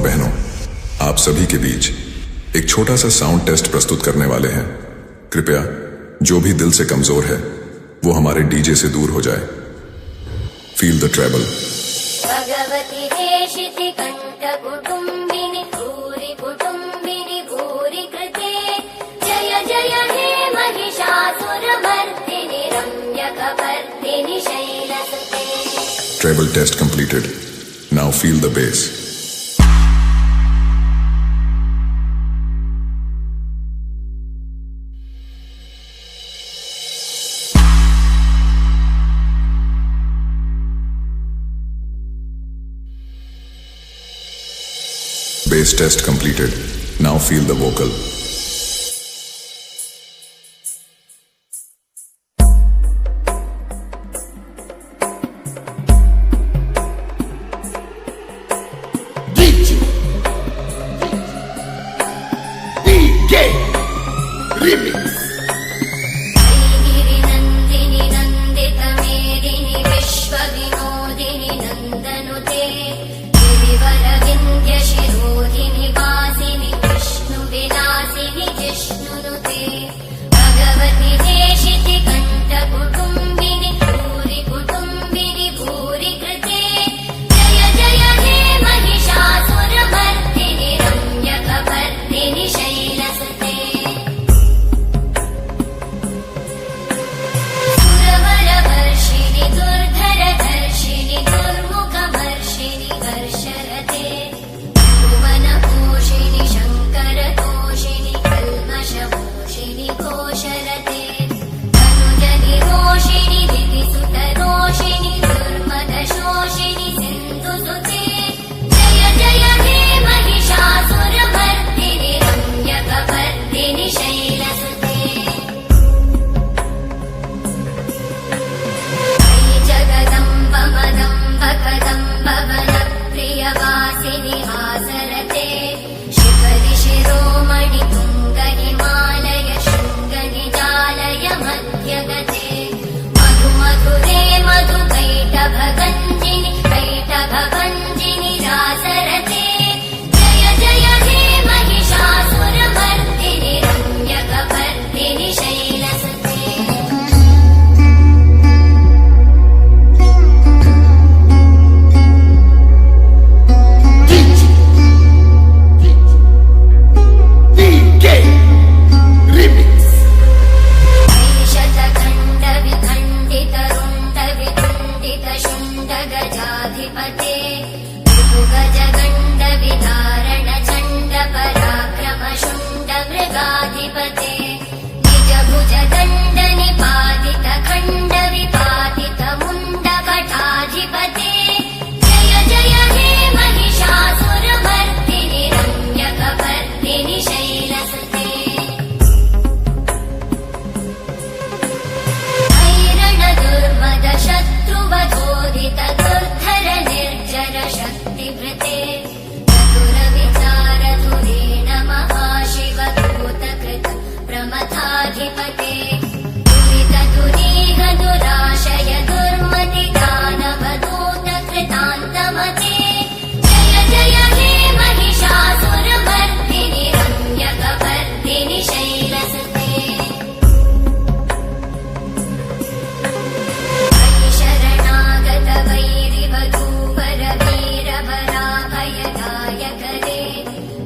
बहनों, आप सभी के बीच एक छोटा सा साउंड टेस्ट प्रस्तुत करने वाले हैं। कृपया जो भी दिल से कमजोर है वो हमारे डीजे से दूर हो जाए। Feel the treble. भगवती हेशिति कंठ कुटुंबिनि भूरि कुटुंबिनि भूरि कृते जय जय हे महिषासुरमर्दिनि रम्यकपर्दिनि शैलसुते। Treble test completed. Now feel the bass. Bass test completed. Now feel the vocal. DJ Remix. गिरिनन्दिनि नन्दितमेदिनि विश्वविनोदिनि नन्दनुते गिरिवरविन्द्यशिरोधिनि वासिनि विष्णुविलासिनि जिष्णुनुते भगवति हेशिति कण्ठकुटुम्बिनि भूरि कुटुम्बिनि भूरि कृते जय जय हे महिषासुरमर्दिनि रम्यकपर्दिनि शैलसुते। सुरवरवर्षिणि दुर्धरधर्षिणि दुर्मुखवर्षिणि वर्षरते भुवनपोषिणि शङ्करतोषिणि कल्मषपोषिणि घोषरते तनुजनिरोषिणि दितिसुतरोषिणि दुर्मदशोषिणि सिन्धुसुते जय जय हे महिषासुरमर्दिनि रम्यकपर्दिनि शैलसुते। जगदम्ब मदम्ब कदम्ब वनप्रियवासिनि हासरते शिखरि शिरोमणि तुङ्ग हिमालय शृङ्गनिजालय मध्यगते मधुमधुरे मधुकैटभगञ्जिनि कैटभभञ्जिनि रासरते जय जय हे महिषासुरमर्दिनि रम्यकपर्दिनि शैलसुते। DJ Remix. ऐशतखण्डविखण्डितरुण्डवितुण्डितशुण्डगजाधिपते ऋतुगजगण्डविधारण चण्डपराक्रमशुण्डमृगाधिपते निजभुजदण्डनिपातितखण्डविपातितमुण्डकटाधिपते जय जय हे महिषासुरमर्दिनि रम्यकपर्दिनि शैलसुते। ऐरण दुर्मद शत्रुवधोदित दुर्धर निर्जर शक्तिभृते चतुर विचार धुरेण महाशिव भूतकृत प्रमथाधिपते दुरित दुरीह दुराशय दुर्मति दानवदूत कृतान्तमते जय जय हे महिषासुरमर्दिनि रम्यकपर्दिनि शैलसुते। शरणागत वैरिवधूवर वीरभराभयदायकरे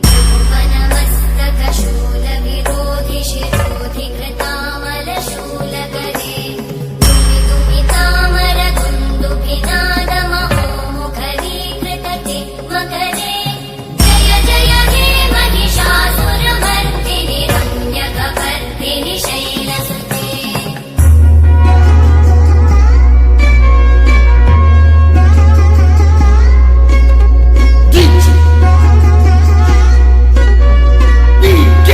त्रिभुवनमस्तक शूलविरोधि शिरोधि कृतामलशूलकरे दुमिदुमितामर दुन्दुभिनादमहोमुखरीकृत मकरे जय जय हे महिषासुरमर्दिनि रम्यकपर्दिनि शैलसुते। DJ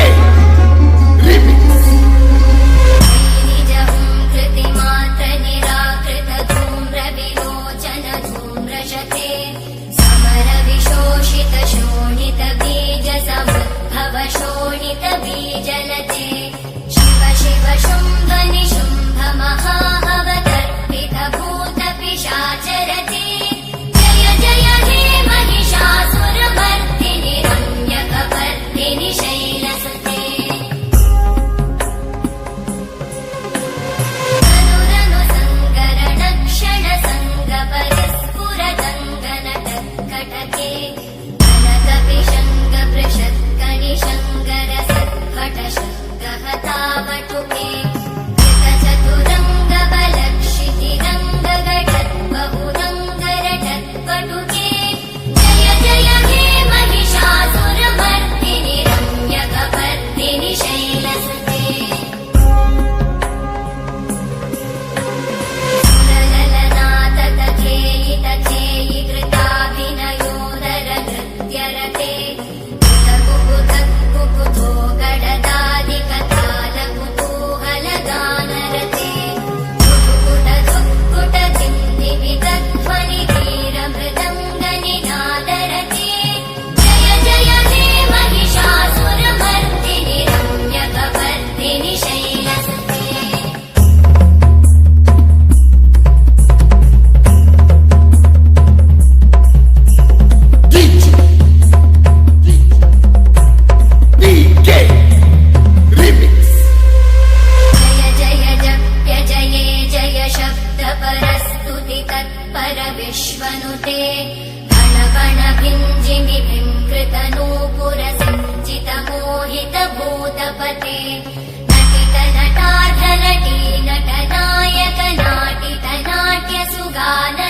Remix. निजहुं कृतिमात्र निराकृत धूम्र विलोचन धूम्रशते समर विशोषित शोणित बीज समुद्भव शोणित बीजलते शिव शिव शुम्भ निशुम्भ महाअवतर्पित भूत पिशाचरते जय जय हे महिषासुरमर्दिनि विनुते गण गण भिञ्जिमि भिङ्कृत नूपुर सिञ्चित मोहित भूतपते नटित नटार्ध नटी नटनायक नाटित नाट्य सुगान